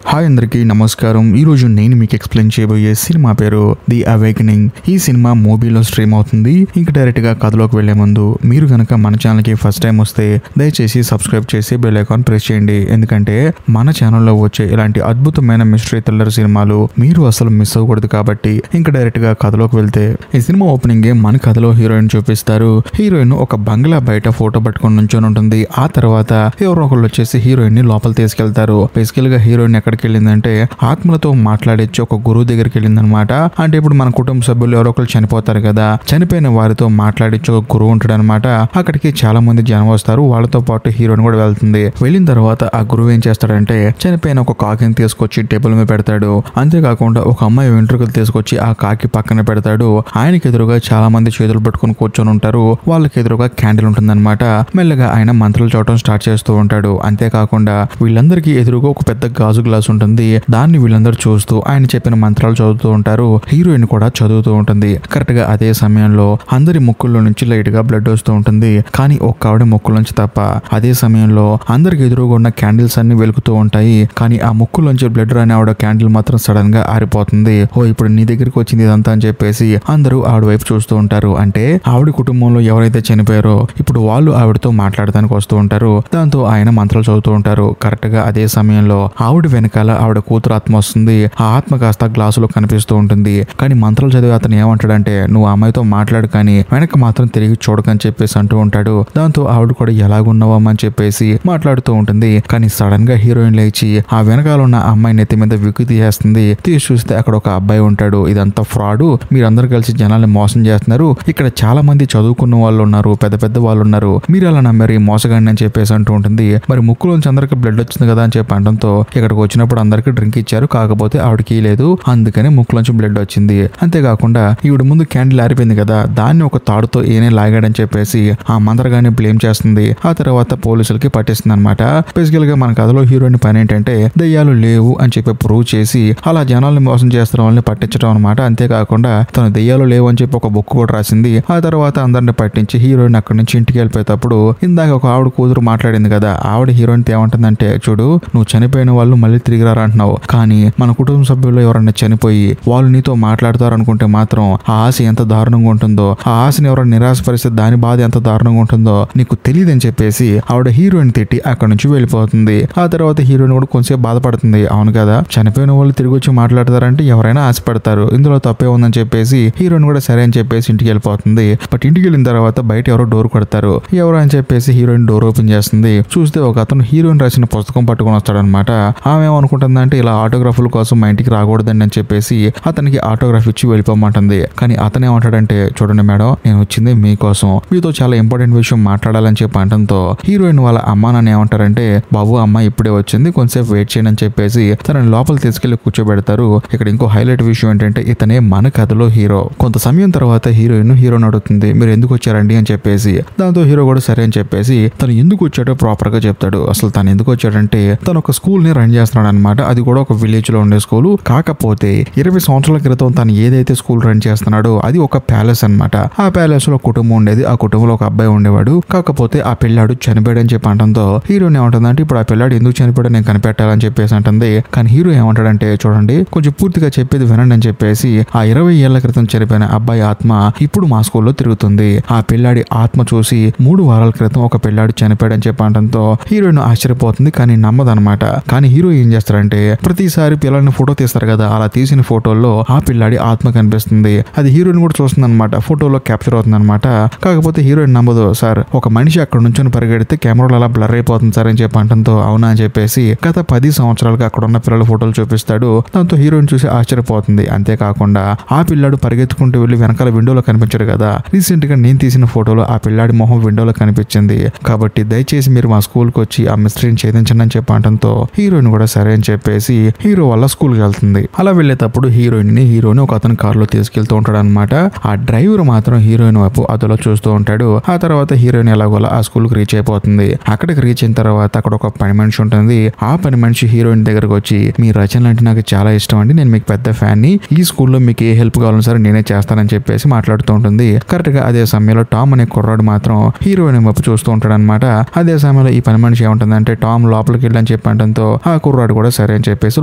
Hi అందరికీ నమస్కారం. ఈరోజు నేను మీకు ఎక్స్ప్లెయిన్ చేయబోయే సినిమా పేరు ది అవేకనింగ్. ఈ సినిమా మూవీలో స్ట్రీమ్ అవుతుంది. ఇంకా డైరెక్ట్గా కథలోకి వెళ్లే ముందు మీరు కనుక మన ఛానల్కి ఫస్ట్ టైం వస్తే దయచేసి సబ్స్క్రైబ్ చేసి బెల్ ఐకాన్ ప్రెస్ చేయండి. ఎందుకంటే మన ఛానల్లో వచ్చే ఇలాంటి అద్భుతమైన మిస్టరీ థ్రిల్లర్ సినిమాలు మీరు అసలు మిస్ అవ్వకూడదు. కాబట్టి ఇంకా డైరెక్ట్గా కథలోకి వెళ్తే ఈ సినిమా ఓపెనింగ్ మన కథలో హీరోయిన్ చూపిస్తారు. హీరోయిన్ ఒక బంగ్లా బయట ఫోటో పట్టుకొని నుంచొని ఉంటుంది. ఆ తర్వాత ఎవరో ఒకళ్ళు వచ్చేసి హీరోయిన్ ని లోపల తీసుకెళ్తారు. బేసికల్ గా హీరోయిన్ ఎక్కడికి వెళ్ళిందంటే ఆత్మలతో మాట్లాడేచ్చి ఒక గురువు దగ్గరికి వెళ్ళిందనమాట. అంటే ఇప్పుడు మన కుటుంబ సభ్యులు ఎవరో ఒకరు చనిపోతారు కదా, చనిపోయిన వారితో మాట్లాడేచ్చి ఒక గురువు ఉంటాడు అనమాట. అక్కడికి చాలా మంది జనం వస్తారు. వాళ్ళతో పాటు హీరోయిన్ కూడా వెళ్తుంది. వెళ్ళిన తర్వాత ఆ గురువు ఏం చేస్తాడంటే చనిపోయిన ఒక కాకిని తీసుకొచ్చి టేబుల్ మీద పెడతాడు. అంతేకాకుండా ఒక అమ్మాయి వెంట్రుకలు తీసుకొచ్చి ఆ కాకి పక్కన పెడతాడు. ఆయనకి ఎదురుగా చాలా మంది చేతులు పట్టుకుని కూర్చొని ఉంటారు. వాళ్ళకి ఎదురుగా క్యాండిల్ ఉంటుందన్నమాట. మెల్లగా ఆయన మంత్రాలు చదవడం స్టార్ట్ చేస్తూ ఉంటాడు. అంతేకాకుండా వీళ్ళందరికీ ఎదురుగా ఒక పెద్ద గాజు గ్లాస్ ఉంటుంది. దాన్ని వీళ్ళందరూ చూస్తూ ఆయన చెప్పిన మంత్రాలు చదువుతూ ఉంటారు. హీరోయిన్ కూడా చదువుతూ ఉంటుంది. కరెక్ట్ గా అదే సమయంలో అందరి ముక్కుల్లో నుంచి లైట్ గా బ్లడ్ వస్తూ ఉంటుంది. కానీ ఒక్క ఆవిడ ముక్కుల నుంచి తప్ప. అదే సమయంలో అందరికి ఎదురుగా ఉన్న క్యాండిల్స్ అన్ని వెలుగుతూ ఉంటాయి. కానీ ఆ ముక్కులోంచి బ్లడ్ రాని ఆవిడ క్యాండిల్ మాత్రం సడన్ గా ఆరిపోతుంది. ఓ ఇప్పుడు నీ దగ్గరికి వచ్చింది ఇదంతా అని చెప్పేసి అందరూ ఆవిడ వైపు చూస్తూ ఉంటారు. అంటే ఆవిడ కుటుంబంలో ఎవరైతే చనిపోయారో ఇప్పుడు వాళ్ళు ఆవిడతో మాట్లాడడానికి వస్తూ ఉంటారు. దాంతో ఆయన మంత్రాలు చదువుతూ ఉంటారు. కరెక్ట్ గా అదే సమయంలో ఆవిడ వెనకాల ఆవిడ కూతురు ఆత్మ వస్తుంది. ఆ ఆత్మ కాస్త గ్లాసులో కనిపిస్తూ ఉంటుంది. కానీ మంత్రాలు చదివి అతను ఏమంటాడంటే నువ్వు ఆ అమ్మాయితో మాట్లాడు కానీ వెనక మాత్రం తిరిగి చూడకని చెప్పేసి అంటూ ఉంటాడు. దాంతో ఆవిడ కూడా ఎలాగున్నావమ్మని చెప్పేసి మాట్లాడుతూ ఉంటుంది. కానీ సడన్ గా హీరోయిన్ లేచి ఆ వెనకాల ఉన్న అమ్మాయి నెత్తి మీద విక్కు తీసేస్తుంది. తీసి చూస్తే అక్కడ ఒక అబ్బాయి ఉంటాడు. ఇదంతా ఫ్రాడ్, మీరందరూ కలిసి జనాల్ని మోసం చేస్తున్నారు. ఇక్కడ చాలా మంది చదువుకున్న వాళ్ళు ఉన్నారు, పెద్ద పెద్ద వాళ్ళు ఉన్నారు, మీరు అలా నమ్మారు మోసగాడిని అని చెప్పేసి అంటూ ఉంటుంది. మరి ముక్కులోంచి అందరికి బ్లడ్ వచ్చింది కదా అని చెప్పి అనడంతో ఇక్కడికి వచ్చినప్పుడు అందరికి డ్రింక్ ఇచ్చారు. కాకపోతే ఆవిడకి లేదు, అందుకని ముక్కులోంచి బ్లడ్ వచ్చింది. అంతేకాకుండా ఈవిడ ముందు క్యాండిల్ ఆరిపోయింది కదా, దాన్ని ఒక తాడుతో ఏనే లాగాడని చెప్పేసి ఆ మంత్రగాన్ని బ్లేమ్ చేస్తుంది. ఆ తర్వాత పోలీసులకి పట్టిస్తుంది అనమాట. బేసికల్ గా మన కథలో హీరోయిన్ పని ఏంటంటే దయ్యాలు లేవు అని చెప్పి ప్రూవ్ చేసి అలా జనాల్ని మోసం చేస్తున్న వాళ్ళని పట్టించడం అనమాట. అంతేకాకుండా తను దయ్యాలు లేవు అని చెప్పి ఒక బుక్ కూడా రాసింది. ఆ తర్వాత అందరిని పట్టించి హీరోయిన్ అక్కడి నుంచి ఇంటికి వెళ్ళిపోయేటప్పుడు ఇందాక ఒక ఆవిడ కూతురు మాట్లాడింది కదా, ఆవిడ హీరోయిన్ ఏమంటుందంటే చూడు నువ్వు చనిపోయిన వాళ్ళు మళ్ళీ తిరిగి రారంటున్నావు, కానీ మన కుటుంబ సభ్యుల్లో ఎవరైనా చనిపోయి వాళ్ళు నీతో మాట్లాడతారు అనుకుంటే మాత్రం ఆ ఆశ ఎంత దారుణంగా ఉంటుందో, ఆ ఆశని ఎవరైనా నిరాశపరిస్తే దాని బాధ ఎంత దారుణంగా ఉంటుందో నీకు తెలియదని చెప్పేసి ఆవిడ హీరోయిన్ తిట్టి అక్కడ నుంచి వెళ్ళిపోతుంది. ఆ తర్వాత హీరోయిన్ కూడా కొంచెం బాధపడుతుంది. అవును కదా, చనిపోయిన వాళ్ళు తిరిగి వచ్చి మాట్లాడతారంటే ఎవరైనా ఆశపడతారు, ఇందులో తప్పే ఉందని చెప్పేసి హీరోయిన్ కూడా సరే అని చెప్పేసి ఇంటికి వెళ్ళిపోతుంది. బట్ ఇంటికి వెళ్ళిన తర్వాత బయట ఎవరో డోర్ కొడతారు. ఎవరు అని చెప్పేసి హీరోయిన్ డోర్ ఓపెన్ చేస్తుంది. చూస్తే ఒక అతను హీరోయిన్ రాసిన పుస్తకం పట్టుకొని వస్తాడనమాట. ఆమె ఏమనుకుంటుందంటే ఇలా ఆటోగ్రాఫ్ల కోసం మా ఇంటికి రాకూడదండి అని చెప్పేసి అతనికి ఆటోగ్రాఫ్ ఇచ్చి వెళ్ళిపోమంటుంది. కానీ అతను ఏమంటాడంటే చూడండి మేడం, నేను వచ్చింది మీకోసం, మీతో చాలా ఇంపార్టెంట్ విషయం మాట్లాడాలని చెప్పి అనడంతో హీరోయిన్ వాళ్ళ అమ్మ నాన్న ఏమంటారంటే బాబు అమ్మాయి ఇప్పుడే వచ్చింది, కొంచెంసేపు వెయిట్ చేయండి అని చెప్పేసి తనని లోపల తీసుకెళ్లి కూర్చోబెడతారు. ఇక్కడ ఇంకో హైలైట్ విషయం ఏంటంటే ఇతనే మన కథలో హీరో. కొంత సమయం తర్వాత హీరోయిన్ అడుగుతుంది మీరు ఎందుకు వచ్చారండి అని చెప్పేసి. దాంతో హీరో కూడా సరే అని చెప్పేసి తను ఎందుకు వచ్చాడో ప్రాపర్ గా చెప్తాడు. అసలు తను ఎందుకు వచ్చాడంటే తను ఒక స్కూల్ ని రన్ చేస్తున్నాడు అనమాట. అది కూడా ఒక విలేజ్ లో ఉండే స్కూల్. కాకపోతే 20 సంవత్సరాల క్రితం తను ఏదైతే స్కూల్ రన్ చేస్తున్నాడో అది ఒక ప్యాలెస్ అనమాట. ఆ ప్యాలెస్ లో కుటుంబం ఉండేది. ఆ కుటుంబంలో ఒక అబ్బాయి ఉండేవాడు. కాకపోతే ఆ పిల్లాడు చనిపోయాడని చెప్పి అంటంతో హీరోయిన్ ఏమంటుందంటే ఇప్పుడు ఆ పిల్లాడు ఎందుకు చనిపోయాడో నేను కనిపెట్టాలని చెప్పేసి అంటుంది. కానీ హీరో ఏమంటాడంటే చూడండి కొంచెం పూర్తిగా చెప్పేది వినండి అని చెప్పేసి ఆ 20 ఏళ్ల క్రితం చనిపోయిన అబ్బాయి ఆత్మ ఇప్పుడు మా స్కూల్లో తిరుగుతుంది. ఆ పిల్లాడి ఆత్మ చూసి 3 వారాల క్రితం ఒక పిల్లాడు చనిపోయాడని చెప్పి అంటంతో హీరోయిన్ ఆశ్చర్యపోతుంది. కానీ నమ్మదనమాట. కానీ హీరో ఏం చేస్తారంటే ప్రతిసారి పిల్లల్ని ఫోటో తీస్తారు కదా, అలా తీసిన ఫోటోల్లో ఆ పిల్లాడి ఆత్మ కనిపిస్తుంది. అది హీరోయిన్ కూడా చూస్తుంది అనమాట. ఫోటోలో క్యాప్చర్ అవుతుంది అనమాట. కాకపోతే హీరోయిన్ నమ్మదు. సార్ ఒక మనిషి అక్కడ నుంచి పరిగెడితే కెమెరాలో అలా బ్లర్ అయిపోతుంది సార్ అని చెప్పి అంటంతో అవునా అని చెప్పేసి గత 10 సంవత్సరాలుగా అక్కడ ఉన్న పిల్లల ఫోటోలు చూపిస్తాడు. దాంతో హీరోయిన్ చూసి ఆశ్చర్యపోతుంది. అంతేకాకుండా ఆ పిల్లాడు పరిగెత్తుకుంటూ వెళ్ళి వెనకాల విండోలో కనిపించాడు కదా, రీసెంట్ గా నేను తీసిన ఫోటోలో ఆ పిల్లాడి మొహం విండోలో కనిపించింది. కాబట్టి దయచేసి మీరు మా స్కూల్ కి వచ్చి ఆ మిస్టరీని ఛేదించండి అని చెప్పి అంటంతో హీరోయిన్ కూడా సరే అని చెప్పేసి హీరో వాళ్ళ స్కూల్ కి వెళ్తుంది. అలా వెళ్ళేటప్పుడు హీరోయిన్ ఒక అతను కారులో తీసుకెళ్తూ ఉంటాడు అనమాట. ఆ డ్రైవర్ మాత్రం హీరోయిన్ వైపు అదలో చూస్తూ ఉంటాడు. ఆ తర్వాత హీరోయిన్ ఎలాగోలా ఆ స్కూల్ కి రీచ్ అయిపోతుంది. అక్కడికి రీచ్ అయిన తర్వాత అక్కడ ఒక పని మనిషి ఉంటుంది. ఆ పని మనిషి హీరోయిన్ దగ్గరకు వచ్చి మీ రచనలు అంటే నాకు చాలా ఇష్టం అండి, నేను మీకు పెద్ద ఫ్యాన్ ని, ఈ స్కూల్లో మీకు ఏ హెల్ప్ కావాలని సరే నేనే చేస్తానని చెప్పేసి మాట్లాడుతూ ఉంటుంది. కరెక్ట్ గా అదే సమయంలో టామ్ అనే కుర్రాడు మాత్రం హీరోయిన్ వైపు చూస్తూ ఉంటాడు అనమాట. అదే సమయంలో ఈ పని మనిషి ఏముంటుందంటే టామ్ లోపలికి వెళ్ళని చెప్పడంతో ఆ కుర్రాడు కుర్రాడు కూడా సరే అని చెప్పేసి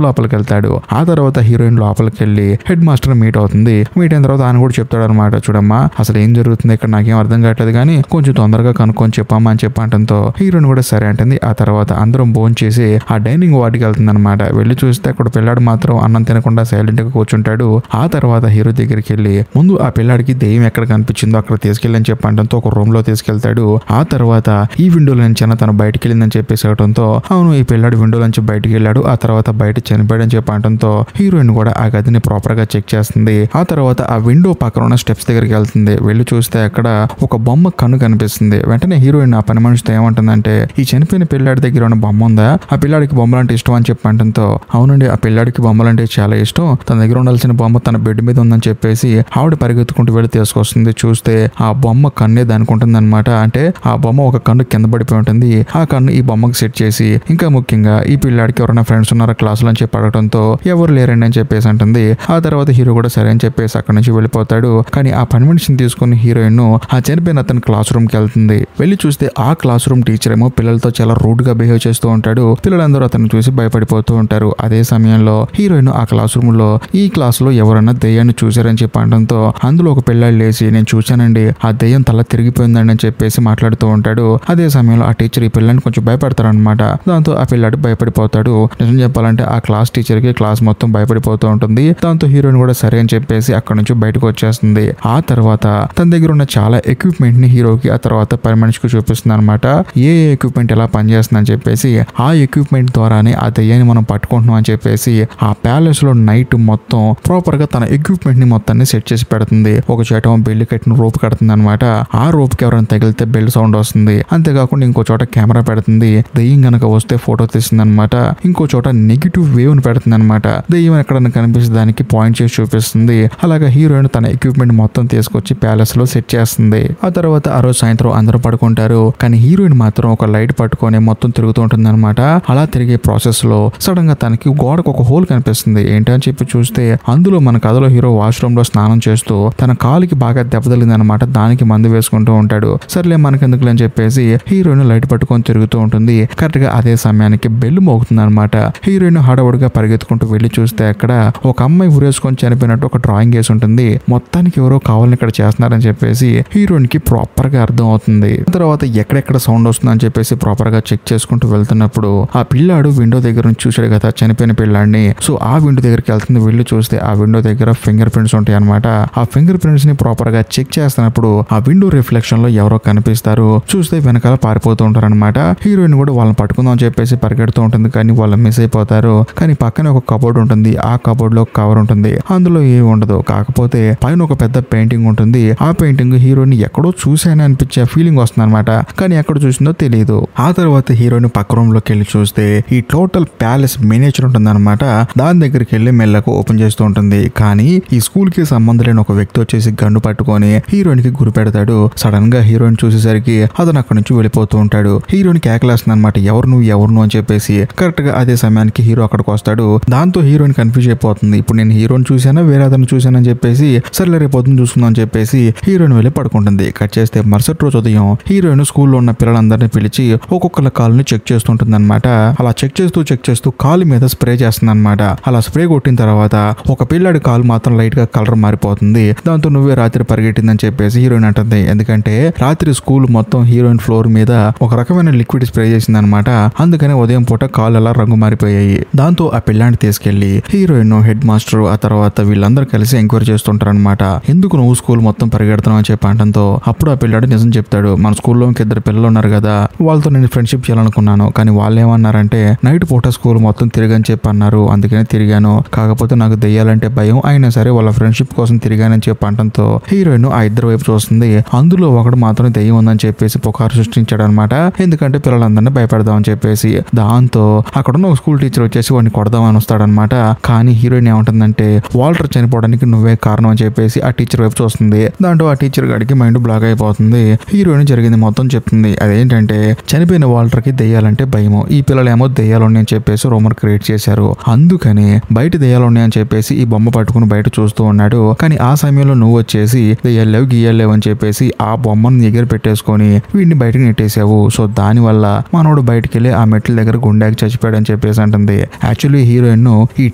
లోపలికి వెళ్తాడు. ఆ తర్వాత హీరోయిన్ లోపలికి వెళ్ళి హెడ్ మాస్టర్ మీట్ అవుతుంది. మీట్ అయిన తర్వాత ఆయన కూడా చెప్తాడు అనమాట, చూడమ్మా అసలు ఏం జరుగుతుంది ఇక్కడ నాకేం అర్థం కావట్లేదు కానీ కొంచెం తొందరగా కనుక్కొని చెప్పమ్మా అని చెప్పంటంతో హీరోయిన్ కూడా సరే అంటుంది. ఆ తర్వాత అందరం భోజనం చేసి ఆ డైనింగ్ వాటికి వెళ్తుంది అనమాట. వెళ్ళి చూస్తే అక్కడ పిల్లాడు మాత్రం అన్నం తినకుండా సైలెంట్ గా కూర్చుంటాడు. ఆ తర్వాత హీరో దగ్గరికి వెళ్ళి ముందు ఆ పిల్లాడికి దెయ్యం ఎక్కడ కనిపించిందో అక్కడ తీసుకెళ్ళని చెప్పంటంతో ఒక రూమ్ లో తీసుకెళ్తాడు. ఆ తర్వాత ఈ విండోలో నుంచి తను బయటికి వెళ్ళిందని చెప్పేసి అవడంతో అవును ఈ పిల్లాడు విండో నుంచి బయటికి వెళ్ళాడు, ఆ తర్వాత బయట చనిపోయాడని చెప్పడంతో హీరోయిన్ కూడా ఆ గదిని ప్రాపర్ గా చెక్ చేస్తుంది. ఆ తర్వాత ఆ విండో పక్కన ఉన్న స్టెప్స్ దగ్గరికి వెళ్తుంది. వెళ్ళి చూస్తే అక్కడ ఒక బొమ్మ కన్ను కనిపిస్తుంది. వెంటనే హీరోయిన్ ఆ పని మనిషితో ఏమంటుందంటే ఈ చనిపోయిన పిల్లాడి దగ్గర ఉన్న బొమ్మ ఉందా, ఆ పిల్లాడికి బొమ్మలంటే ఇష్టం అని చెప్పంటంతో అవునండి ఆ పిల్లాడికి బొమ్మలంటే చాలా ఇష్టం, తన దగ్గర ఉండాల్సిన బొమ్మ తన బెడ్ మీద ఉందని చెప్పేసి ఆవిడ పరిగెత్తుకుంటూ వెళ్ళి తీసుకొస్తుంది. చూస్తే ఆ బొమ్మ కన్నే దానుకుంటుంది అనమాట. అంటే ఆ బొమ్మ ఒక కన్ను కింద పడిపోయి ఉంటుంది. ఆ కన్ను ఈ బొమ్మకి సెట్ చేసి ఇంకా ముఖ్యంగా ఈ పిల్లాడికి ఎవరైనా ఫ్రెండ్స్ ఉన్నారా క్లాసులో అని చెప్పి అడగడంతో ఎవరు లేరండి అని చెప్పేసి అంటుంది. ఆ తర్వాత హీరో కూడా సరే అని చెప్పేసి అక్కడ నుంచి వెళ్ళిపోతాడు. కానీ ఆ పని మనిషిని తీసుకుని హీరోయిన్ ఆ చనిపోయిన అతని క్లాస్ రూమ్ కి వెళ్తుంది. వెళ్ళి చూస్తే ఆ క్లాస్ రూమ్ టీచర్ ఏమో పిల్లలతో చాలా రూడ్ గా బిహేవ్ చేస్తూ ఉంటాడు. పిల్లలందరూ అతను చూసి భయపడిపోతూ ఉంటారు. అదే సమయంలో హీరోయిన్ ఆ క్లాస్ రూమ్ లో ఈ క్లాస్ లో ఎవరైనా దెయ్యాన్ని చూసారని చెప్పి అనడంతో అందులో ఒక పిల్లాడు లేచి నేను చూశానండి ఆ దెయ్యం తల తిరిగిపోయిందండి అని చెప్పేసి మాట్లాడుతూ ఉంటాడు. అదే సమయంలో ఆ టీచర్ ఈ పిల్లని కొంచెం భయపడతారనమాట. దాంతో ఆ పిల్లాడు భయపడిపోతాడు. నిజం చెప్పాలంటే ఆ క్లాస్ టీచర్ కి క్లాస్ మొత్తం భయపడిపోతూ ఉంటుంది. దాంతో హీరోయిన్ కూడా సరే అని చెప్పేసి అక్కడ నుంచి బయటకు వచ్చేస్తుంది. ఆ తర్వాత తన దగ్గర ఉన్న చాలా ఎక్విప్మెంట్ ని హీరోకి ఆ తర్వాత పని మనిషికి చూపిస్తుంది అనమాట. ఏ ఎక్విప్మెంట్ ఎలా పనిచేస్తుంది అని చెప్పేసి ఆ ఎక్విప్మెంట్ ద్వారానే ఆ దెయ్యాన్ని మనం పట్టుకుంటున్నాం అని చెప్పేసి ఆ ప్యాలెస్ లో నైట్ మొత్తం ప్రాపర్ గా తన ఎక్విప్మెంట్ ని మొత్తాన్ని సెట్ చేసి పెడుతుంది. ఒక చోట బెల్లి కట్టిన రోప్ కడుతుంది అనమాట. ఆ రోప్ కి ఎవరైనా తగిలితే బెల్ సౌండ్ వస్తుంది. అంతేకాకుండా ఇంకో చోట కెమెరా పెడుతుంది. దెయ్యం గనక వస్తే ఫోటో తీస్తుంది అనమాట. ఇంకో చోట నెగిటివ్ వేవ్ ని పెడుతుంది అనమాట. దెయ్యం ఎక్కడన్నా కనిపిస్తే దానికి పాయింట్ చేసి చూపిస్తుంది. అలాగే హీరోయిన్ తన ఎక్విప్మెంట్ మొత్తం తీసుకొచ్చి ప్యాలెస్ లో సెట్ చేస్తుంది. ఆ తర్వాత ఆ రోజు సాయంత్రం అందరూ పడుకుంటారు. కానీ హీరోయిన్ మాత్రం ఒక లైట్ పట్టుకొని మొత్తం తిరుగుతూ ఉంటుంది అనమాట. అలా తిరిగే ప్రాసెస్ లో సడన్ గా తనకి గోడకు ఒక హోల్ కనిపిస్తుంది. ఏంటని చెప్పి చూస్తే అందులో మన కథలో హీరో వాష్రూమ్ లో స్నానం చేస్తూ తన కాలుకి బాగా దెబ్బతలింది అనమాట. దానికి మందు వేసుకుంటూ ఉంటాడు. సర్లే మనకెందుకులే అని చెప్పేసి హీరోయిన్ లైట్ పట్టుకొని తిరుగుతూ ఉంటుంది. కరెక్ట్ గా అదే సమయానికి బెల్ మోగుతుంది అనమాట. హీరోయిన్ హడావుడిగా పరిగెత్తుకుంటూ వెళ్లి చూస్తే అక్కడ ఒక అమ్మాయి ఉరేసుకొని చనిపోయినట్టు ఒక డ్రాయింగ్ వేసి ఉంటుంది. మొత్తానికి ఎవరో కావాలని ఇక్కడ చేస్తున్నారని చెప్పేసి హీరోయిన్ కి ప్రాపర్ గా అర్థం అవుతుంది. తర్వాత ఎక్కడెక్కడ సౌండ్ వస్తుందని చెప్పేసి ప్రాపర్ గా చెక్ చేసుకుంటూ వెళ్తున్నప్పుడు ఆ పిల్లాడు విండో దగ్గర నుంచి చూసాడు కదా చనిపోయిన పిల్లాడిని. సో ఆ విండో దగ్గరికి వెళ్తుంది. వెళ్ళి చూస్తే ఆ విండో దగ్గర ఫింగర్ ప్రింట్స్ ఉంటాయి అనమాట. ఆ ఫింగర్ ప్రింట్స్ ని ప్రాపర్ గా చెక్ చేస్తున్నప్పుడు ఆ విండో రిఫ్లెక్షన్ లో ఎవరో కనిపిస్తారు. చూస్తే వెనకాల పారిపోతూ ఉంటారు అనమాట. హీరోయిన్ కూడా వాళ్ళని పట్టుకుందాం అని చెప్పేసి పరిగెడుతూ ఉంటుంది. కానీ వాళ్ళు మిస్ అయిపోతారు. కానీ పక్కనే ఒక కబోర్డ్ ఉంటుంది. ఆ కబోర్డ్ లో కవర్ ఉంటుంది. అందులో ఏమి ఉండదు. కాకపోతే పైన ఒక పెద్ద పెయింటింగ్ ఉంటుంది. ఆ పెయింటింగ్ హీరోయిన్ ఎక్కడో చూసానని అనిపించే ఫీలింగ్ వస్తుంది అనమాట. కానీ ఎక్కడ చూసిందో తెలియదు. ఆ తర్వాత హీరోయిన్ పక్క రూమ్ లోకి వెళ్ళి చూస్తే ఈ టోటల్ ప్యాలెస్ మినియేచర్ ఉంటుంది అనమాట. దాని దగ్గరికి వెళ్ళి మెల్లకు ఓపెన్ చేస్తూ ఉంటుంది. కానీ ఈ స్కూల్ కి సంబంధం లేని ఒక వ్యక్తి వచ్చేసి గన్ను పట్టుకొని హీరోయిన్ కి గురి పెడతాడు. సడన్ గా హీరోయిన్ చూసేసరికి అతను అక్కడ నుంచి వెళ్ళిపోతూ ఉంటాడు. హీరోయిన్ కేకలేస్తుంది అనమాట, ఎవరు నువ్వు అని చెప్పేసి. కరెక్ట్ గా అదే సమయానికి హీరో అక్కడికి వస్తాడు. దాంతో హీరోయిన్ కన్ఫ్యూజ్ అయిపోతుంది. ఇప్పుడు నేను హీరోయిన్ చూసానా వేరే అతను చూసానని చెప్పేసి సర్లే రేపు చూసుకుందాం అని చెప్పేసి హీరోయిన్ వెళ్ళి పడుకుంటుంది. కట్ చేస్తే మరుసటి రోజు ఉదయం హీరోయిన్ స్కూల్లో ఉన్న పిల్లలందరినీ పిలిచి ఒక్కొక్కళ్ళ కాలుని చెక్ చేస్తుంటుంది అనమాట. అలా చెక్ చేస్తూ కాలు మీద స్ప్రే చేస్తుంది అనమాట. అలా స్ప్రే కొట్టిన తర్వాత ఒక పిల్లాడి కాలు మాత్రం లైట్ గా కలర్ మారిపోతుంది. దాంతో నువ్వే రాత్రి పరిగెట్టిందని చెప్పేసి హీరోయిన్ అంటుంది. ఎందుకంటే రాత్రి స్కూల్ మొత్తం హీరోయిన్ ఫ్లోర్ మీద ఒక రకమైన లిక్విడ్ స్ప్రే చేసింది అనమాట. అందుకనే ఉదయం పూట కాళ్ళు అలా రంగు మారిపోయాయి. దాంతో ఆ పిల్లాడిని తీసుకెళ్లి హీరోయిన్, హెడ్ మాస్టర్ ఆ తర్వాత వీళ్ళందరూ కలిసి ఎంక్వైరీ చేస్తుంటారు అనమాట. ఎందుకు నువ్వు స్కూల్ మొత్తం పరిగెడుతున్నావు అని చెప్పి అంటంతో అప్పుడు ఆ పిల్లాడు నిజం చెప్తాడు. మన స్కూల్లో ఇద్దరు పిల్లలు ఉన్నారు కదా, వాళ్ళతో నేను ఫ్రెండ్షిప్ చేయాలనుకున్నాను. కానీ వాళ్ళు ఏమన్నారంటే నైట్ పూట స్కూల్ మొత్తం తిరగని చెప్పి అన్నారు. అందుకనే తిరిగాను. కాకపోతే నాకు దెయ్యాలంటే భయం. అయినా సరే వాళ్ళ ఫ్రెండ్షిప్ కోసం తిరిగానని చెప్పి అంటంతో హీరోయిన్ ఆ ఇద్దరు వైపు చూస్తుంది. అందులో ఒకడు మాత్రం దెయ్యం ఉందని చెప్పేసి పుకారు సృష్టించాడు అనమాట. ఎందుకంటే పిల్లలందరినీ భయపెడదామని చెప్పేసి. దాంతో అక్కడున్న ఒక స్కూల్ టీచర్ వచ్చేసి వాడిని కొడదామని వస్తాడనమాట. కానీ హీరోయిన్ ఏమంటుందంటే వాల్టర్ చనిపోవడానికి నువ్వే కారణం అని చెప్పేసి ఆ టీచర్ వైపు చూస్తుంది. దాంట్లో ఆ టీచర్ గాడికి మైండ్ బ్లాక్ అయిపోతుంది. హీరోయిన్ జరిగింది మొత్తం చెప్తుంది. అదేంటంటే చనిపోయిన వాల్టర్ కి దెయ్యాలంటే భయము. ఈ పిల్లలేమో దెయ్యాలు ఉన్నాయని చెప్పేసి రూమర్ క్రియేట్ చేశారు. అందుకని బయట దెయ్యాలు ఉన్నాయని చెప్పేసి ఈ బొమ్మ పట్టుకుని బయట చూస్తూ ఉన్నాడు. కానీ ఆ సమయంలో నువ్వు వచ్చేసి దెయ్యాలేవు గీయలేవు అని చెప్పేసి ఆ బొమ్మను ఎగిరి పెట్టేసుకొని వీడిని బయటకు నెట్టేసావు. సో దాని వల్ల మనోడు బయటికి వెళ్ళి ఆ మెట్ల దగ్గర గుండెకి చచ్చిపోయాడని చెప్పేసి అంటుంది. యాక్చువల్లీ హీరోయిన్ ఈ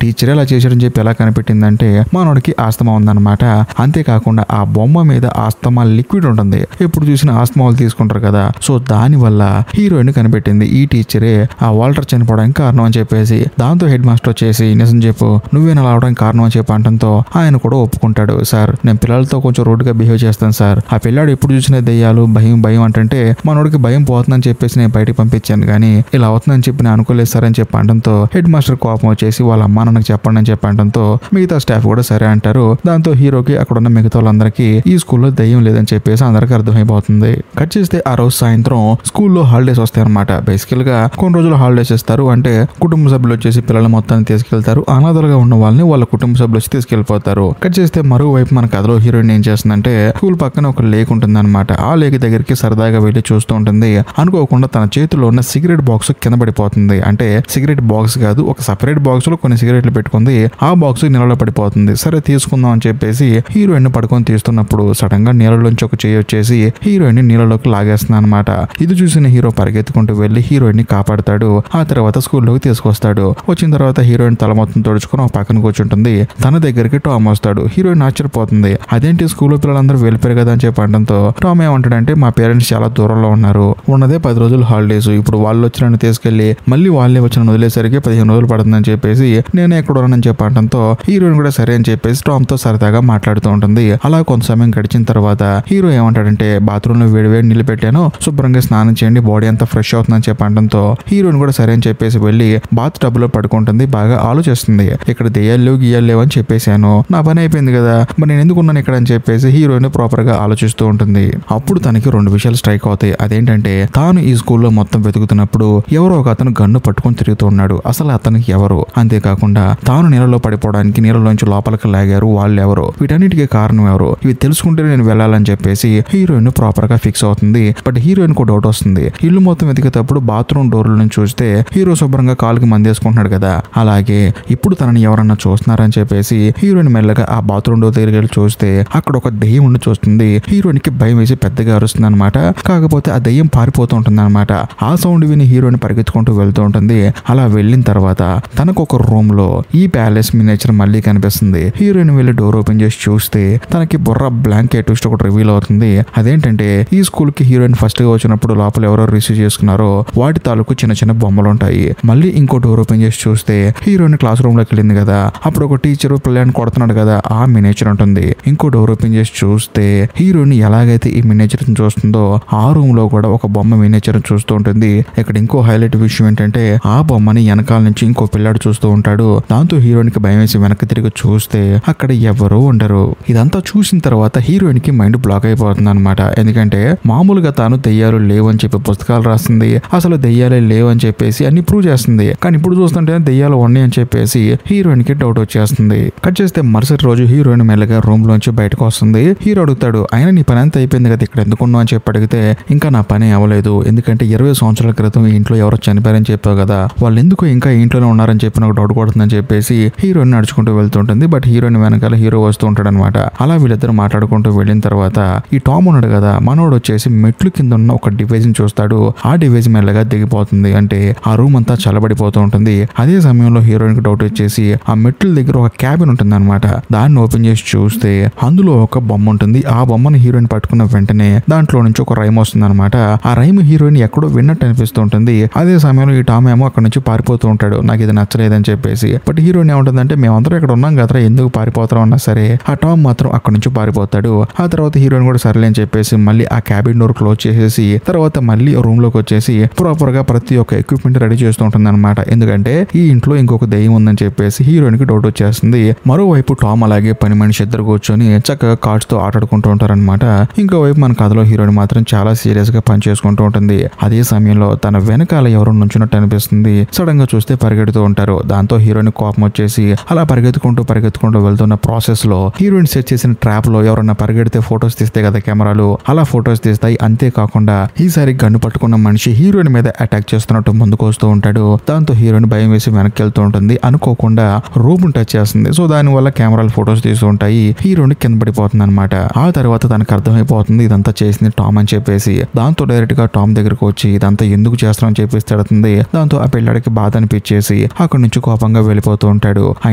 టీచర్ ఎలా చేశాడని చెప్పి ఎలా కనిపెట్టిందంటే మనోడికి ఆస్తమా ఉందన్నమాట. అంతేకాకుండా ఆ బొమ్మ మీద ఆస్తమా లిక్విడ్ ఉంటుంది, ఎప్పుడు చూసిన ఆస్తమా వాళ్ళు తీసుకుంటారు కదా, సో దాని వల్ల హీరోయిన్ కనిపెట్టింది ఈ టీచరే ఆ వాల్టర్ చనిపోవడానికి కారణం అని చెప్పేసి. దాంతో హెడ్ మాస్టర్ వచ్చేసి నిజం చెప్పు, నువ్వేనా అవడానికి కారణం అని చెప్పి అంటంతో ఆయన కూడా ఒప్పుకుంటాడు. సార్ నేను పిల్లలతో కొంచెం రూడ్గా బిహేవ్ చేస్తాను సార్, ఆ పిల్లాడు ఎప్పుడు చూసిన దెయ్యాలు భయం భయం అంటే మనోడికి భయం పోతుందని చెప్పేసి నేను బయటకు పంపించాను, కానీ ఇలా అవుతుందని చెప్పి నేను అనుకోలేదు సార్ అని చెప్పి అంటంతో హెడ్ మాస్టర్ కోపం వచ్చేసి వాళ్ళ అమ్మా నాన్నకి చెప్పండి అని చెప్పి అంటంతో మిగతా స్టాఫ్ కూడా సరే అంటారు. దాంతో హీరోకి అక్కడ ఉన్న మిగతా వాళ్ళందరికీ ఈ స్కూల్లో దయ్యం లేదని చెప్పేసి అందరికి అర్థమైపోతుంది. కట్ చేస్తే ఆ రోజు సాయంత్రం స్కూల్లో హాలిడేస్ వస్తాయి అనమాట. బేసికల్ గా కొన్ని రోజులు హాలిడేస్ ఇస్తారు, అంటే కుటుంబ సభ్యులు వచ్చేసి పిల్లల మొత్తాన్ని తీసుకెళ్తారు, అనాథలుగా ఉన్న వాళ్ళని వాళ్ళ కుటుంబ సభ్యులు వచ్చి తీసుకెళ్లిపోతారు. కట్ చేస్తే మరోవైపు మన కథలో హీరోయిన్ ఏం చేస్తుందంటే స్కూల్ పక్కన ఒక లేక్ ఉంటుంది అనమాట. ఆ లేక్ దగ్గరికి సరదాగా వెళ్లి చూస్తూ ఉంటుంది. అనుకోకుండా తన చేతిలో ఉన్న సిగరెట్ బాక్స్ కింద పడిపోతుంది. అంటే సిగరెట్ బాక్స్ కాదు, ఒక సెపరేట్ బాక్స్ లో కొన్ని సిగరెట్లు పెట్టుకుంది, ఆ బాక్స్ నీళ్ళలో పడిపోతుంది. సరే తీసుకుందాం అని చెప్పేసి హీరోయిన్ పడుకొని తీస్తున్నప్పుడు సడన్ గా నీళ్ళలోంచి ఒక చేయి వచ్చేసి హీరోయిన్ నీళ్ళలోకి లాగేస్తుంది అనమాట. ఇది చూసిన హీరో పరిగెత్తుకుంటూ వెళ్లి హీరోయిన్ ని కాపాడతాడు. ఆ తర్వాత స్కూల్లోకి తీసుకొస్తాడు. వచ్చిన తర్వాత హీరోయిన్ తల మొత్తం తోడుచుకుని ఒక పక్కన కూర్చుంటుంది. తన దగ్గరికి టామ్ వస్తాడు. హీరోయిన్ ఆశ్చర్యపోతుంది, అదేంటి స్కూల్లో పిల్లలందరూ వెళ్ళిపోయారు కదా అని చెప్పి అంటంతో టామ్ ఏమంటాడంటే మా పేరెంట్స్ చాలా దూరంలో ఉన్నారు, ఉన్నదే 10 రోజులు హాలిడేస్, ఇప్పుడు వాళ్ళు వచ్చి నన్ను తీసుకెళ్లి మళ్ళీ వాళ్ళే వచ్చి నన్ను వదిలేసరికి 15 రోజులు పడుతుందని చెప్పేసి నేనే ఎక్కడ ఉన్నానని చెప్పి అంటంతో హీరోయిన్ కూడా సరే అని చెప్పేసి టామ్ తో సరదాగా మాట్లాడుతూ ఉంటుంది. అలా కొంత సమయం గడిచిన తర్వాత హీరో ఏమంటాడంటే బాత్రూమ్ లో వేడి నీళ్లు పెట్టాను, శుభ్రంగా స్నానం చేయండి, బాడీ అంతా ఫ్రెష్ అవుతుందని చెప్పి అంటంతో హీరోయిన్ కూడా సరే అని చెప్పేసి వెళ్ళి బాత్ టబ్ లో పడుకుంటుంది. బాగా ఆలోచిస్తుంది, ఇక్కడ దెయ్యాలు గియ్యాలు లేవని చెప్పేశాను, నా పని అయిపోయింది కదా, మరి నేను ఎందుకున్నాను ఇక్కడ అని చెప్పేసి హీరోయిన్ ప్రాపర్ గా ఆలోచిస్తూ ఉంటుంది. అప్పుడు తనకి 2 విషయాలు స్ట్రైక్ అవుతాయి. అదేంటంటే తాను ఈ స్కూల్లో మొత్తం వెతుకుతున్నప్పుడు ఎవరో ఒక అతను గన్ను పట్టుకొని తిరుగుతూ ఉన్నాడు, అసలు అతనికి ఎవరు, అంతేకాకుండా తాను నీళ్ళలో పడిపోవడానికి నీళ్ళలోంచి లోపలికి లాగారు వాళ్ళు ఎవరు, వీటన్నిటికీ కారణం ఎవరు, ఇవి తెలుసుకుంటే నేను వెళ్ళాలని చెప్పేసి హీరోయిన్ ప్రాపర్ గా ఫిక్స్ అవుతుంది. బట్ హీరోయిన్ కు డౌట్ వస్తుంది. ఇల్లు మొత్తం వెతికేటప్పుడు బాత్రూమ్ డోర్ల నుంచి చూస్తే హీరో శుభ్రంగా కాలుకి మందేసుకుంటున్నాడు కదా, అలాగే ఇప్పుడు తనని ఎవరన్నా చూస్తున్నారని చెప్పేసి హీరోయిన్ మెల్లగా ఆ బాత్రూమ్ డోర్ దగ్గరికి వెళ్ళి చూస్తే అక్కడ ఒక దెయ్యం ఉండి చూస్తుంది. హీరోయిన్ కి భయం వేసి పెద్దగా అరుస్తుంది అనమాట. కాకపోతే ఆ దెయ్యం పారిపోతూ ఉంటుంది అనమాట. ఆ సౌండ్ విని హీరోయిన్ పరిగెత్తుకుంటూ వెళ్తూ ఉంటుంది. అలా వెళ్ళిన తర్వాత తనకు ఒక రూమ్ లో ఈ ప్యాలెస్ మినియేచర్ మళ్ళీ కనిపిస్తుంది. హీరోయిన్ వెళ్ళి డోర్ ఓపెన్ చేసి చూస్తే తనకి బుర్ర బ్లాంకెట్ ట్విస్ట్ ఒకటి రివీల్ అవుతుంది. అదేంటంటే ఈ స్కూల్ కి హీరోయిన్ ఫస్ట్ గా వచ్చినప్పుడు లోపల ఎవరో రిసీవ్ చేసుకున్నారో వాటి తాలూకు చిన్న చిన్న బొమ్మలు ఉంటాయి. మళ్ళీ ఇంకో డోర్ ఓపెన్ చేసి చూస్తే హీరోయిన్ క్లాస్ రూమ్ లోకి వెళ్ళింది కదా, అప్పుడు ఒక టీచర్ పిల్లని కొడుతున్నాడు కదా, ఆ మినియేచర్ ఉంటుంది. ఇంకో డోర్ ఓపెన్ చేసి చూస్తే హీరోయిన్ ఎలాగైతే ఈ మినియేచర్ చూస్తుందో ఆ రూమ్ లో కూడా ఒక బొమ్మ మినియేచర్ చూస్తూ ఉంటుంది. ఇక్కడ ఇంకో హైలైట్ విషయం ఏంటంటే ఆ బొమ్మని వెనకాల నుంచి ఇంకో పిల్లాడు చూస్తూ ఉంటాడు. దాంతో హీరోయిన్ కి భయం వేసి వెనక్కి తిరిగి చూస్తే అక్కడ ఎవరూ ఉండరు. ఇదంతా చూసిన తర్వాత హీరోయిన్ కి మైండ్ బ్లాక్ అయిపోతుంది అనమాట. ఎందుకంటే మామూలుగా తాను దెయ్యాలు లేవు అని చెప్పి పుస్తకాలు రాస్తుంది, అసలు దెయ్యాలే లేవు అని చెప్పేసి అన్ని ప్రూవ్ చేస్తుంది. కానీ ఇప్పుడు చూస్తుంటే దెయ్యాలు ఉన్నాయి అని చెప్పేసి హీరోయిన్ కి డౌట్ వచ్చేస్తుంది. కట్ చేస్తే మరుసటి రోజు హీరోయిన్ మెల్లగా రూమ్ లోంచి బయటకు వస్తుంది. హీరో అడుగుతాడు, అయినా నీ పని అంతా అయిపోయింది కదా, ఇక్కడ ఎందుకున్నావు అని చెప్పి అడిగితే ఇంకా నా పని అవ్వలేదు, ఎందుకంటే 20 సంవత్సరాల క్రితం ఈ ఇంట్లో ఎవరో చనిపోయారని చెప్పావు కదా, వాళ్ళు ఎందుకు ఇంకా ఇంట్లోనే ఉన్నారని చెప్పి నాకు డౌట్ కొడుతుందని చెప్పేసి హీరోయిన్ నడుచుకుంటూ వెళ్తుంటుంది. బట్ హీరోయిన్ వెనకాల హీరో వస్తూ ఉంటాడు అనమాట. అలా వీళ్ళిద్దరు మాట్లాడుకుంటూ వెళ్ళిన తర్వాత ఈ టామ్ ఉన్నాడు కదా, మనోడు వచ్చేసి మెట్లు కింద ఉన్న ఒక డివైజ్ ని చూస్తాడు. ఆ డివైజ్ మెల్లగా దిగిపోతుంది, అంటే ఆ రూమ్ అంతా చల్లబడిపోతూ ఉంటుంది. అదే సమయంలో హీరోయిన్ కి డౌట్ వచ్చేసి ఆ మెట్ల దగ్గర ఒక క్యాబిన్ ఉంటుంది అనమాట. దాన్ని ఓపెన్ చేసి చూస్తే అందులో ఒక బొమ్మ ఉంటుంది. ఆ బొమ్మను హీరోయిన్ పట్టుకున్న వెంటనే దాంట్లో నుంచి ఒక రైమ్ వస్తుంది అనమాట. ఆ రైమ్ హీరోయిన్ ఎక్కడో విన్నట్టు అనిపిస్తూ ఉంటుంది. అదే సమయంలో ఈ టామ్ ఏమో అక్కడ నుంచి పారిపోతూ ఉంటాడు, నాకు ఇది నచ్చలేదని చెప్పేసి. బట్ హీరోయిన్ ఏముంటుందంటే మేమందరం ఇక్కడ ఉన్నాం కదా, ఎందుకు పారిపోతాం అన్నా సరే ఆ టామ్ మాత్రం అక్కడ నుంచి పారిపోతాడు. ఆ తర్వాత హీరోయిన్ కూడా సర్లే అని చెప్పేసి మళ్ళీ ఆ క్యాబిన్ డోర్ క్లోజ్ చేసేసి తర్వాత మళ్ళీ రూమ్ లోకి వచ్చేసి ప్రాపర్ గా ప్రతి ఒక్క ఎక్విప్మెంట్ రెడీ చేస్తూ ఉంటుంది అనమాట. ఎందుకంటే ఈ ఇంట్లో ఇంకొక దెయ్యం ఉందని చెప్పేసి హీరోయిన్ కి డౌట్ వచ్చేస్తుంది. మరోవైపు టామ్ అలాగే పని మనిషి ఇద్దరు కూర్చొని చక్కగా కార్డ్స్ తో ఆటాడుకుంటూ ఉంటారనమాట. ఇంకోవైపు మన కథలో హీరోయిన్ మాత్రం చాలా సీరియస్ గా పని చేసుకుంటూ ఉంటుంది. అదే సమయంలో తన వెనకాల ఎవరో నుంచున్నట్టు అనిపిస్తుంది. సడన్ గా చూస్తే పరిగెడుతూ ఉంటారు. దాంతో హీరోయిన్ కోపం వచ్చేసి అలా పరిగెత్తుకుంటూ వెళ్తున్న ప్రాసెస్ లో హీరోయిన్ సెట్ చేసిన ట్రాప్ లో ఎవరన్నా పరిగెడితే ఫొటోస్ తీస్తే కదా కెమెరాలు, అలా ఫొటోస్ తీస్తాయి. అంతేకాకుండా ఈసారి గన్ను పట్టుకున్న మనిషి హీరోయిన్ మీద అటాక్ చేస్తున్నట్టు ముందుకు వస్తూ ఉంటాడు. దాంతో హీరోయిన్ భయం వేసి వెనక్కి వెళ్తూ ఉంటుంది. అనుకోకుండా రూమ్ టచ్ చేస్తుంది. సో దాని వల్ల కెమెరాలు ఫొటోస్ తీస్తూ ఉంటాయి. హీరోయిన్ కింద పడిపోతుంది అనమాట. ఆ తర్వాత తనకు అర్థమైపోతుంది ఇదంతా చేసింది టామ్ అని చెప్పేసి. దాంతో డైరెక్ట్ గా టామ్ దగ్గరకు వచ్చి ఇదంతా ఎందుకు చేస్తామని చెప్పేసి తిడుతుంది. దాంతో ఆ పిల్లడికి బాధ అనిపించేసి అక్కడి నుంచి కోపంగా వెళ్ళిపోతూ ఉంటాడు. ఆ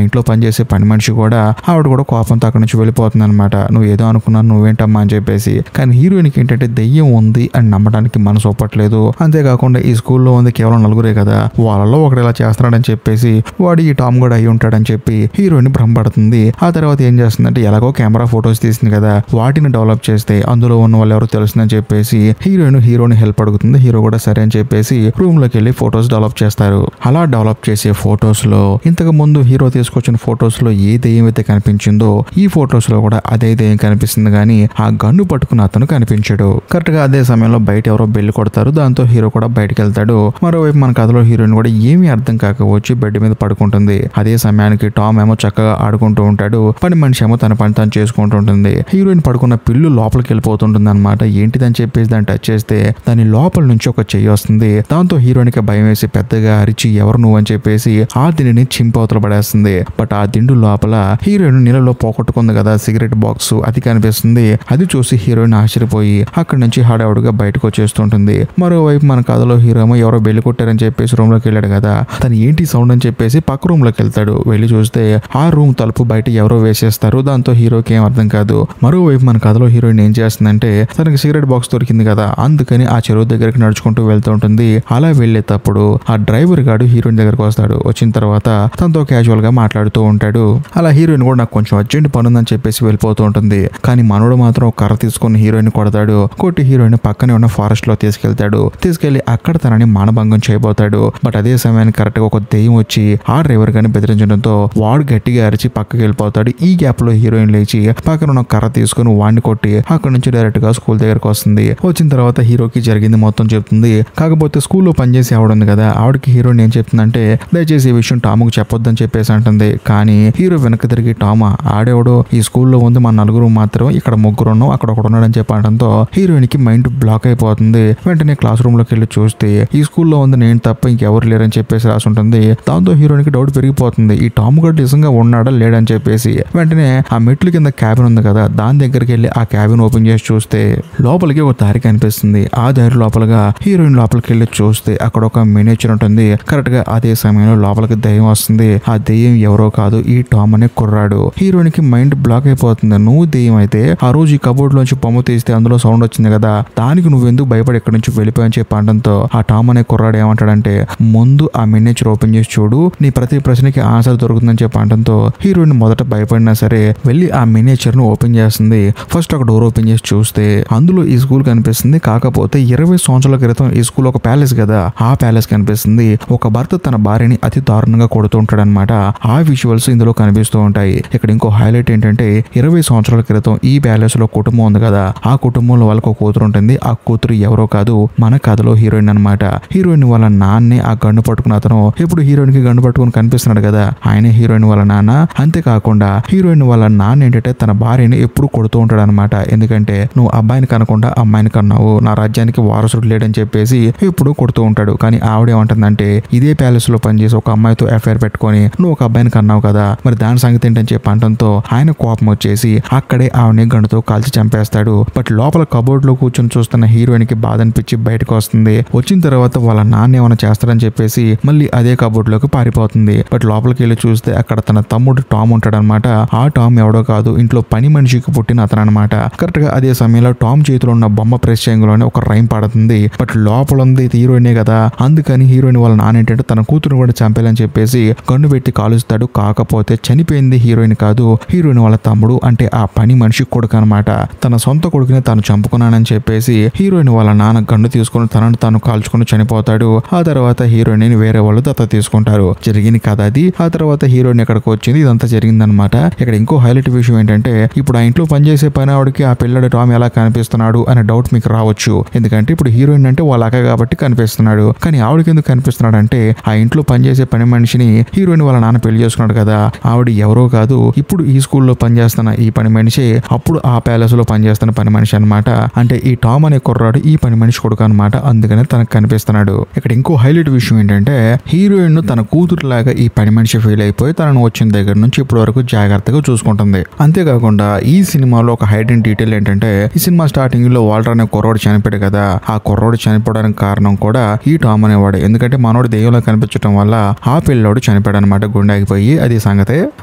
ఇంట్లో పనిచేసే పని మనిషి కూడా ఆవిడ కూడా కోపంతో అక్కడి నుంచి వెళ్ళిపోతుంది అనమాట. నువ్వు ఏదో అనుకున్నాను నువ్వేంటమ్మా అని చెప్పేసి. కానీ హీరోయిన్కి ఏంటంటే దెయ్యం ఉంది అని నమ్మడానికి మనసు ఒప్పట్లేదు. అంతేకాకుండా ఈ స్కూల్లో ఉంది కేవలం నలుగురే కదా, వాళ్ళలో ఒకడు ఇలా చేస్తున్నాడని చెప్పేసి వాడు ఈ టామ్ కూడా అయి ఉంటాడని చెప్పి హీరోయిన్ భ్రమపడుతుంది. ఆ తర్వాత ఏం చేస్తుందంటే ఎలాగో కెమెరా ఫొటోస్ తీసింది కదా, వాటిని డెవలప్ చేస్తే అందులో ఉన్న వాళ్ళు ఎవరో తెలుస్తుందని చెప్పేసి హీరోని హెల్ప్ అడుగుతుంది. హీరో కూడా సరే అని చెప్పేసి రూమ్ లోకి వెళ్ళి ఫొటోస్ డెవలప్ చేస్తారు. అలా డెవలప్ చేసే ఫొటోస్ లో ఇంతకు ముందు హీరో తీసుకొచ్చిన ఫొటోస్ లో ఏ దెయ్యం అయితే కనిపించిందో ఈ ఫొటోస్ లో కూడా అదే దెయ్యం కనిపిస్తుంది, కానీ ఆ గన్ను పట్టుకున్న అతను కనిపించాడు. కరెక్ట్ గా అదే సమయంలో బయట ఎవరో బెల్లి కొడతారు. దాంతో హీరో కూడా బయటకు వెళ్తాడు. మరోవైపు మన కథలో హీరోయిన్ కూడా ఏమీ అర్థం కాక వచ్చి బెడ్ మీద పడుకుంటుంది. అదే సమయానికి టామ్ ఏమో చక్కగా ఆడుకుంటూ ఉంటాడు. పని మనిషి ఏమో తన పని తాను చేసుకుంటూ ఉంటుంది. హీరోయిన్ పడుకున్న పిల్లు లోపలికి వెళ్ళిపోతుంటుంది అనమాట. ఏంటిదని చెప్పేసి దాన్ని టచ్ చేస్తే దాని లోపల నుంచి ఒక చెయ్యి వస్తుంది. దాంతో హీరోయిన్ కి భయం వేసి పెద్దగా అరిచి ఎవరు నువ్వు అని చెప్పేసి ఆ దిండిని చింపవతల పడేస్తుంది. బట్ ఆ దిండు లోపల హీరోయిన్ నీళ్ళలో పోగొట్టుకుంది కదా సిగరెట్ బాక్స్, అది కనిపిస్తుంది. అది చూసి హీరోయిన్ ఆశ్చర్యపోయి అక్కడి నుంచి హడావుడిగా బయటకు వచ్చేస్తుంటుంది. మరోవైపు మన కథలో హీరో ఎవరో బెల్లి కొట్టారని చెప్పేసి రూమ్ లోకి వెళ్ళాడు కదా, తను ఏంటి సౌండ్ అని చెప్పేసి పక్క రూమ్ లోకి వెళ్తాడు. వెళ్ళి చూస్తే ఆ రూమ్ తలుపు బయట ఎవరో వేసేస్తారు. దాంతో హీరోకి ఏం అర్థం కాదు. మరోవైపు మన కథలో హీరోయిన్ ఏం చేస్తుందంటే తనకి సిగరెట్ బాక్స్ దొరికింది కదా, అందుకని ఆ చెరువు దగ్గరికి నడుచుకుంటూ వెళ్తూ ఉంటుంది. అలా వెళ్ళేటప్పుడు ఆ డ్రైవర్ గాడు హీరోయిన్ దగ్గరకు వస్తాడు. వచ్చిన తర్వాత తనతో క్యాజువల్ గా మాట్లాడుతూ ఉంటాడు. అలా హీరోయిన్ కూడా నాకు కొంచెం అర్జెంట్ పని ఉందని చెప్పేసి వెళ్ళిపోతూ ఉంటుంది. కానీ మనోడు మాత్రం ఒక కర్ర తీసుకుని హీరోయిన్ కొడతాడు. కొట్టి హీరోయిన్ పక్కనే ఉన్న ఫారెస్ట్ లో తీసుకెళ్తాడు. తీసుకెళ్లి అక్కడ తనని మానభంగం చేయబోతాడు. బట్ అదే సమయానికి కరెక్ట్ గా ఒక దెయ్యం వచ్చి ఆ డ్రైవర్ గారిని బెదిరించడంతో వాడు గట్టిగా అరిచి పక్కకి వెళ్ళిపోతాడు. ఈ గ్యాప్ లో హీరోయిన్ లేచి పక్కన ఉన్న కర్ర తీసుకుని వాడిని కొట్టి అక్కడ నుంచి డైరెక్ట్ గా స్కూల్ దగ్గరకు వస్తుంది. వచ్చిన తర్వాత హీరోకి జరిగింది మొత్తం చెప్తుంది. కాకపోతే స్కూల్లో పనిచేసి ఆవిడ ఉంది కదా, ఆవిడకి హీరోయిన్ ఏం చెప్తుందంటే దయచేసి ఈ విషయం టాముకు చెప్పొద్దని చెప్పేసి అంటుంది. కానీ హీరో వెనక్కి తిరిగి టామా ఆడేవాడు ఈ స్కూల్లో ఉంది మన నలుగురు మాత్రం, ఇక్కడ ముగ్గురు ఉన్నాం, అక్కడ ఒకడు ఉన్నాడని చెప్పడంతో హీరోయిన్ కి మైండ్ బ్లాక్ అయిపోతుంది. వెంటనే క్లాస్ రూమ్ లోకి వెళ్ళి చూస్తే ఈ స్కూల్లో ఉంది నేను తప్ప ఇంకెవరు లేరని చెప్పేసి రాసి ఉంటుంది. దాంతో హీరోయిన్ కి డౌట్ పెరిగిపోతుంది, ఈ టామ్ గడ్ నిజంగా ఉన్నాడా లేడని చెప్పేసి. వెంటనే ఆ మెట్ల కింద క్యాబిన్ ఉంది కదా, దాని దగ్గరికి వెళ్ళి ఆ క్యాబిన్ ఓపెన్ చేసి చూస్తే లోపలికి ఒక దారి కనిపిస్తుంది. ఆ దారి లోపలగా హీరోయిన్ లోపలికి వెళ్ళి చూస్తే అక్కడ ఒక మినియేచర్ ఉంటుంది. కరెక్ట్ గా అదే సమయంలో లోపలికి దెయ్యం వస్తుంది. ఆ దెయ్యం ఎవరో కాదు, ఈ టామ్ అనే కుర్రాడు. హీరోయిన్ కి మైండ్ బ్లాక్ అయిపోతుంది. నువ్వు దెయ్యం అయితే ఆ రోజు ఈ కబోర్డ్ లోంచి పొమ్మ తీస్తే అందులో సౌండ్ వచ్చింది కదా, దానికి నువ్వెందుకు భయపడి ఇక్కడి నుంచి వెళ్ళిపోయని చెప్పి అనడంతో ఆ టామ్ అనే కుర్రాడు ఏమంటాడంటే ముందు ఆ మినియేచర్ ఓపెన్ చేసి చూడు, నీ ప్రతి ప్రశ్నకి ఆన్సర్ దొరుకుతుందని చెప్పి అనడంతో హీరోయిన్ మొదట భయపడినా సరే వెళ్ళి ఆ మినియేచర్ ను ఓపెన్ చేస్తుంది. ఫస్ట్ ఒక డోర్ ఓపెన్ చేసి చూస్తే అందులో ఈ స్కూల్ కనిపిస్తుంది. కాకపోతే 20 సంవత్సరాల క్రితం ఈ స్కూల్ ఒక ప్యాలెస్ కదా, ఆ ప్యాలెస్ కనిపిస్తుంది. ఒక భర్త తన భార్యని అతి దారుణంగా కొడుతూ ఉంటాడు అనమాట. ఆ విజువల్స్ ఇందులో కనిపిస్తూ ఉంటాయి. ఇక్కడ ఇంకో హైలైట్ ఏంటంటే 20 సంవత్సరాల క్రితం ఈ ప్యాలెస్ లో కుటుంబం ఉంది కదా, ఆ కుటుంబంలో వాళ్ళకు ఒక కూతురు ఉంటుంది. ఆ కూతురు ఎవరో కాదు మన కథలో హీరోయిన్ అనమాట. హీరోయిన్ వాళ్ళ నాన్నే ఆ గన్ను పట్టుకున్న అతను ఇప్పుడు హీరోయిన్ కి గన్ను పట్టుకుని కనిపిస్తున్నాడు కదా, ఆయనే హీరోయిన్ వాళ్ళ నాన్న. అంతేకాకుండా హీరోయిన్ వాళ్ళ నాన్న ఏంటంటే తన భార్యని ఎప్పుడు కొడుతూ ఉంటాడు అనమాట. ఎందుకంటే నువ్వు అబ్బాయిని కనకుండా అమ్మాయిని కన్నావు, నా రాజ్యానికి వారసుడు లేడని చెప్పేసి ఎప్పుడు కొడుతూ ఉంటాడు. కానీ ఆవిడ ఏమంటుందంటే ఇదే ప్యాలెస్ లో పనిచేసి ఒక అమ్మాయితో ఎఫ్ఐఆర్ పెట్టుకొని నువ్వు ఒక అబ్బాయిని కన్నావు కదా, మరి దాని సంగతి ఏంటని చెప్పి అంటంతో ఆయన కోపం వచ్చేసి అక్కడే ఆవిడని గన్నుతో కాల్చి చంపేస్తాడు. బట్ లోపల కబోర్డ్ లో కూర్చొని చూస్తున్న హీరోయిన్ కి బాధ అనిపించి బయటకు వస్తుంది. వచ్చిన తర్వాత వాళ్ళ నాన్న ఏమైనా చేస్తాడని చెప్పేసి మళ్ళీ అదే కబోర్డ్ లోకి పారిపోతుంది. బట్ లోపలికి వెళ్ళి చూస్తే అక్కడ తన తమ్ముడు టామ్ ఉంటాడనమాట. ఆ టామ్ ఎవడో కాదు, ఇంట్లో పని మనిషికి పుట్టిన అతను అనమాట. కరెక్ట్ గా అదే సమయంలో టామ్ చేతిలో ఉన్న బొమ్మ ప్రెస్ చేయంలోనే ఒక రైమ్ పడుతుంది. బట్ లోపల ఉంది హీరోయినే కదా, అందుకని హీరోయిన్ వాళ్ళ నాన్న ఏంటంటే తన కూతురు కూడా చంపేయాలని చెప్పేసి గన్ను పెట్టి కాలుస్తాడు. కాకపోతే చనిపోయింది హీరోయిన్ కాదు, హీరోయిన్ వాళ్ళ తమ్ముడు, అంటే ఆ పని మనిషి కొడుకు అనమాట. తన సొంత కొడుకుని తాను చంపుకున్నానని చెప్పేసి హీరోయిన్ వాళ్ళ నాన్న గన్ను తీసుకుని తనను తాను కాల్చుకుని చనిపోతాడు. ఆ తర్వాత హీరోయిన్ వేరే వాళ్ళు దత్త తీసుకుంటారు. జరిగింది కదా అది. ఆ తర్వాత హీరోయిన్ ఎక్కడికి వచ్చింది, ఇదంతా జరిగిందనమాట. ఇక్కడ ఇంకో హైలైట్ విషయం ఏంటంటే ఇప్పుడు ఆ ఇంట్లో పనిచేసే పని ఆవిడకి ఆ పిల్లడు టామ్ ఎలా కనిపిస్తున్నాడు అనే డౌట్ మీకు రావచ్చు. ఎందుకంటే ఇప్పుడు హీరోయిన్ అంటే వాళ్ళ అక్క కాబట్టి కనిపిస్తున్నాడు. కానీ ఆవిడకి ఎందుకు కనిపిస్తున్నాడు అంటే ఆ ఇంట్లో పనిచేసే పని మనిషిని హీరోయిన్ వాళ్ళ నాన్న పెళ్లి చేసుకున్నాడు కదా, ఆవిడ ఎవరో కాదు, ఇప్పుడు ఈ స్కూల్లో పనిచేస్తున్న ఈ పని మనిషి అప్పుడు ఆ ప్యాలెస్ లో పనిచేస్తున్న పని మనిషి అనమాట. అంటే ఈ టామ్ అనే కుర్రాడు ఈ పని మనిషి కొడుకు అనమాట. అందుకనే తనకు కనిపిస్తున్నాడు. ఇక్కడ ఇంకో హైలైట్ విషయం ఏంటంటే హీరోయిన్ తన కూతురు లాగా ఈ పని మనిషి ఫీల్ అయిపోయి తనను వచ్చిన దగ్గర నుంచి ఇప్పటి వరకు జాగ్రత్తగా చూసుకుంటుంది. అంతేకాకుండా ఈ సినిమాలో ఒక హైడెన్ డీటెయిల్ ఏంటంటే ఈ సినిమా స్టార్టింగ్ లో వాల్టర్ అనే కుర్రోడు చనిపోయాడు కదా, ఆ కుర్రోడు చనిపోవడానికి కారణం కూడా ఈ టామ్ అనేవాడు. ఎందుకంటే మనోడు దెయ్యంలో కనిపించడం వల్ల ఆ పిల్లోడు చనిపోయాడు అనమాట, గుండె ఆగిపోయి. అది సంగతే.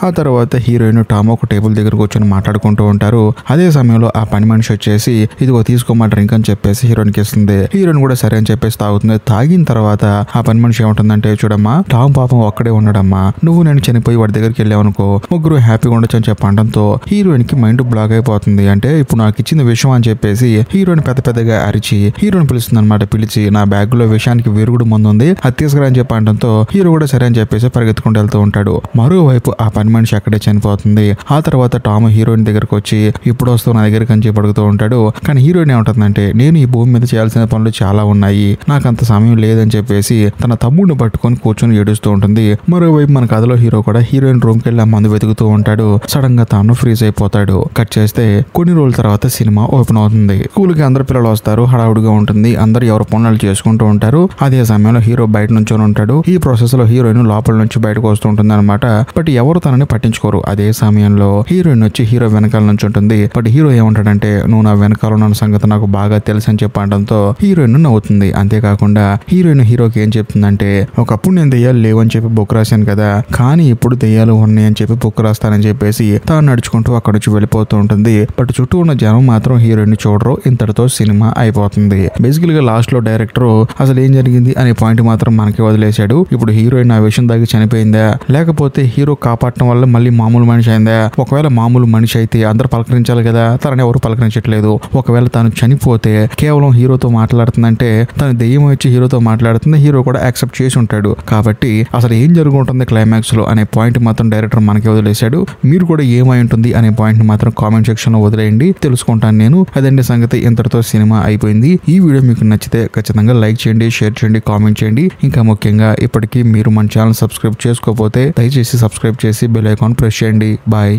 ఆ తర్వాత హీరోయిన్ టామ్ ఒక టేబుల్ దగ్గర కూర్చొని మాట్లాడుకుంటూ ఉంటారు. అదే సమయంలో ఆ పని మనిషి వచ్చేసి ఇదిగో తీసుకోమా డ్రింక్ అని చెప్పేసి హీరోయిన్ కి ఇస్తుంది. హీరోయిన్ కూడా సరే అని చెప్పేసి తాగుతుంది. తాగిన తర్వాత ఆ పని మనిషి ఏముంటుందంటే, చూడమ్మా టామ్ పాపం ఒక్కడే ఉన్నాడమ్మా, నువ్వు నేను చనిపోయి వాడి దగ్గరికి వెళ్ళావనుకో ముగ్గురు హ్యాపీగా ఉండొచ్చు అని చెప్పడంతో హీరోయిన్ కి మైండ్ బ్లాక్ అయిపోతుంది. అంటే ఇప్పుడు నాకు ఇచ్చిన విషయం అని చెప్పేసి హీరోయిన్ పెద్ద పెద్దగా అరిచి హీరోయిన్ పిలుస్తుంది అనమాట. పిలిచి నా బ్యాగ్ లో విషయానికి విరుగుడు ముందు ఉంది, అది తీసుకురా అని చెప్పడంతో హీరో కూడా సరే అని చెప్పేసి పరిగెత్తుకుంటూ వెళ్తూ ఉంటాడు. మరోవైపు ఆ పని మనిషి అక్కడే చనిపోతుంది. ఆ తర్వాత టామ్ హీరోయిన్ దగ్గరకు వచ్చి ఇప్పుడు వస్తూ నా దగ్గరికి అని చెప్పి అడుగుతూ ఉంటాడు. కానీ హీరోయిన్ ఏమంటుందంటే, నేను ఈ భూమి మీద చేయాల్సిన పనులు చాలా ఉన్నాయి, నాకు అంత సమయం లేదని చెప్పేసి తన తమ్ముడిని పట్టుకొని కూర్చొని ఏడుస్తూ ఉంటుంది. మరోవైపు మన కథలో హీరో కూడా హీరోయిన్ రూమ్ కి వెళ్ళి ఆ మందు వెతుకుతూ ఉంటాడు. సడన్ గా తాను ఫ్రీజ్ అయిపోతాడు. కట్ చేస్తే కొన్ని రోజుల తర్వాత సినిమా ఓపెన్ అవుతుంది. స్కూల్ కి అందరు పిల్లలు వస్తారు, హడావుడిగా ఉంటుంది, అందరు ఎవరు పనులు చేసుకుంటూ ఉంటారు. అదే సమయంలో హీరో బయట నుంచొని ఉంటాడు. ఈ ప్రాసెస్ లో హీరోయిన్ లోపల నుంచి బయటకు వస్తూ ఉంటుంది అనమాట. బట్ ఎవరు తనని పట్టించుకోరు. అదే సమయంలో హీరోయిన్ వచ్చి హీరో వెనకాల నుంచి ఉంటుంది. బట్ హీరో ఏమంటాడంటే, నువ్వు నా వెనకాల ఉన్న సంగతి నాకు బాగా తెలుసు అని చెప్పడంతో హీరోయిన్ నవ్వుతుంది. అంతేకాకుండా హీరోయిన్ హీరోకి ఏం చెప్తుందంటే, ఒకప్పుడు నేను దెయ్యాలు లేవని చెప్పి బుక్ రాశాను కదా, కానీ ఇప్పుడు దెయ్యాలు ఉన్నాయి అని చెప్పి బుక్ రాస్తానని చెప్పేసి తాను నడుచుకుంటూ అక్కడ నుంచి వెళ్ళిపోతూ ఉంటుంది. బట్ చుట్టూ ఉన్న జనం మాత్రం హీరోయిన్ చూడరు. ఇంతటితో సినిమా అయిపోతుంది. బేసికల్ గా లాస్ట్ లో డైరెక్టర్ అసలు ఏం జరిగింది అనే పాయింట్ మాత్రం మనకి వదిలేశాడు. ఇప్పుడు హీరోయిన్ ఆ విషయం దాగి చనిపోయిందా, లేకపోతే హీరో కాపాడటం వల్ల మళ్ళీ మామూలు మనిషి అయిందా? ఒకవేళ మామూలు మనిషి అయితే అందరు పలకరించాలి కదా, తనని ఎవరు పలకరించట్లేదు. ఒకవేళ తను చనిపోతే కేవలం హీరోతో మాట్లాడుతుందంటే తను దెయ్యం వచ్చి హీరోతో మాట్లాడుతుంది, హీరో కూడా యాక్సెప్ట్ చేసి ఉంటాడు. కాబట్టి అసలు ఏం జరుగుతుంది క్లైమాక్స్ లో అనే పాయింట్ మాత్రం డైరెక్టర్ మనకి వదిలేశాడు. మీరు కూడా ఏమై ఉంటుంది అనే పాయింట్ మాత్రం కామెంట్ సెక్షన్ లో వదిలేయండి, తెలుసుకుంటాను నేను. అదండి సంగతి. ఇంతటితో సినిమా అయిపోయింది. ఈ వీడియో మీకు నచ్చితే ఖచ్చితంగా లైక్ చేయండి, షేర్ చేయండి, కామెంట్ చేయండి. ఇంకా ముఖ్యంగా ఇప్పటికీ మీరు మన ఛానల్ సబ్స్క్రైబ్ చేసుకోకపోతే దయచేసి సబ్స్క్రైబ్ చేసి బెల్ ఐకాన్ ప్రెస్ చేయండి. బాయ్.